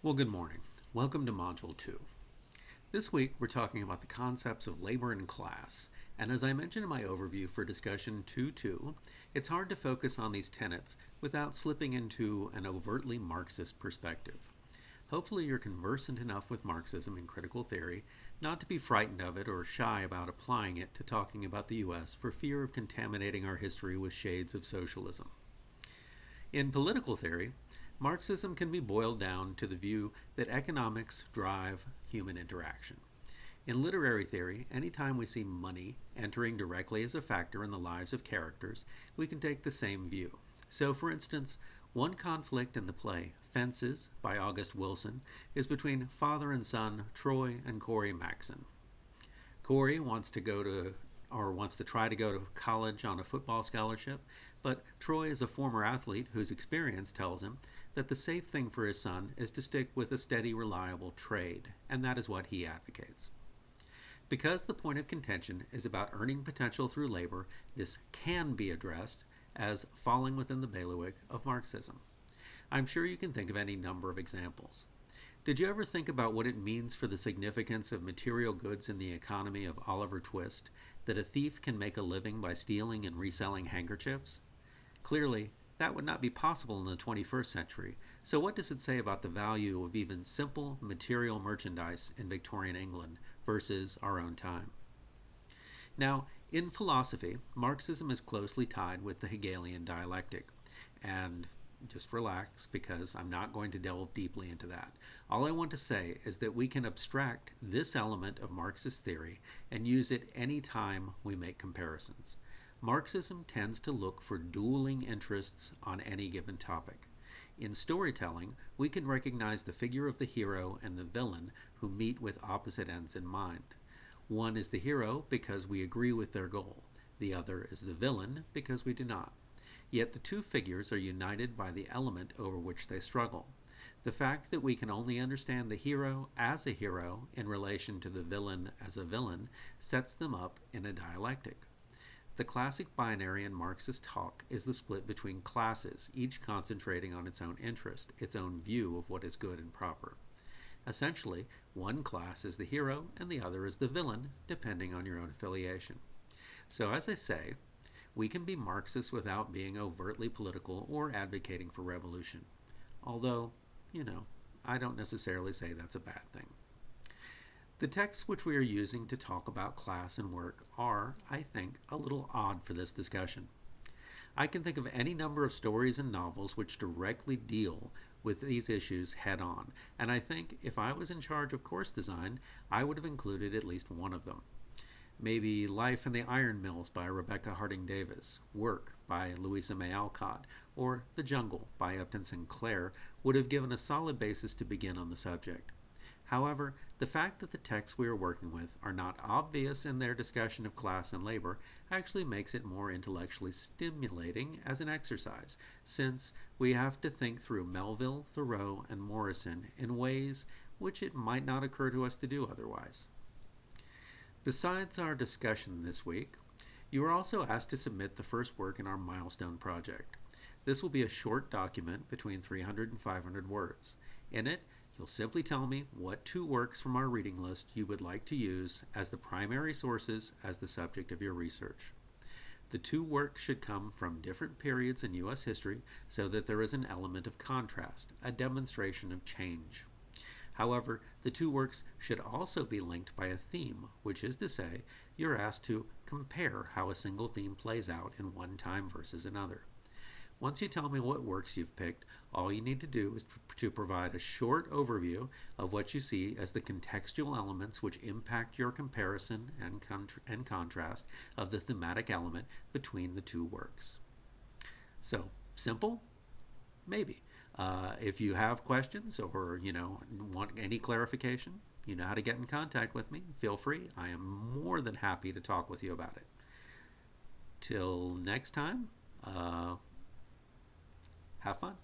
Well, good morning. Welcome to Module 2. This week we're talking about the concepts of labor and class, and as I mentioned in my overview for discussion 2.2, it's hard to focus on these tenets without slipping into an overtly Marxist perspective. Hopefully you're conversant enough with Marxism and critical theory not to be frightened of it or shy about applying it to talking about the U.S. for fear of contaminating our history with shades of socialism. In political theory, Marxism can be boiled down to the view that economics drive human interaction. In literary theory, anytime we see money entering directly as a factor in the lives of characters, we can take the same view. So, for instance, one conflict in the play Fences by August Wilson is between father and son Troy and Corey Maxon. Corey wants to try to go to college on a football scholarship, but Troy is a former athlete whose experience tells him that the safe thing for his son is to stick with a steady, reliable trade, and that is what he advocates. Because the point of contention is about earning potential through labor, this can be addressed as falling within the bailiwick of Marxism. I'm sure you can think of any number of examples. Did you ever think about what it means for the significance of material goods in the economy of Oliver Twist that a thief can make a living by stealing and reselling handkerchiefs? Clearly, that would not be possible in the 21st century, so what does it say about the value of even simple material merchandise in Victorian England versus our own time? Now, in philosophy, Marxism is closely tied with the Hegelian dialectic, and just relax because I'm not going to delve deeply into that. All I want to say is that we can abstract this element of Marxist theory and use it any time we make comparisons. Marxism tends to look for dueling interests on any given topic. In storytelling, we can recognize the figure of the hero and the villain who meet with opposite ends in mind. One is the hero because we agree with their goal. The other is the villain because we do not. Yet the two figures are united by the element over which they struggle. The fact that we can only understand the hero as a hero in relation to the villain as a villain sets them up in a dialectic. The classic binary in Marxist talk is the split between classes, each concentrating on its own interest, its own view of what is good and proper. Essentially, one class is the hero and the other is the villain, depending on your own affiliation. So as I say, we can be Marxist without being overtly political or advocating for revolution. Although, I don't necessarily say that's a bad thing. The texts which we are using to talk about class and work are, I think, a little odd for this discussion. I can think of any number of stories and novels which directly deal with these issues head on, and I think if I was in charge of course design, I would have included at least one of them. Maybe Life in the Iron Mills by Rebecca Harding Davis, Work by Louisa May Alcott, or The Jungle by Upton Sinclair would have given a solid basis to begin on the subject. However, the fact that the texts we are working with are not obvious in their discussion of class and labor actually makes it more intellectually stimulating as an exercise, since we have to think through Melville, Thoreau, and Morrison in ways which it might not occur to us to do otherwise. Besides our discussion this week, you are also asked to submit the first work in our milestone project. This will be a short document between 300 and 500 words. In it, you'll simply tell me what two works from our reading list you would like to use as the primary sources as the subject of your research. The two works should come from different periods in U.S. history so that there is an element of contrast, a demonstration of change. However, the two works should also be linked by a theme, which is to say, you're asked to compare how a single theme plays out in one time versus another. Once you tell me what works you've picked, all you need to do is to provide a short overview of what you see as the contextual elements which impact your comparison and contrast of the thematic element between the two works. So, simple? Maybe. If you have questions or want any clarification, you know how to get in contact with me. Feel free. I am more than happy to talk with you about it. Till next time, have fun.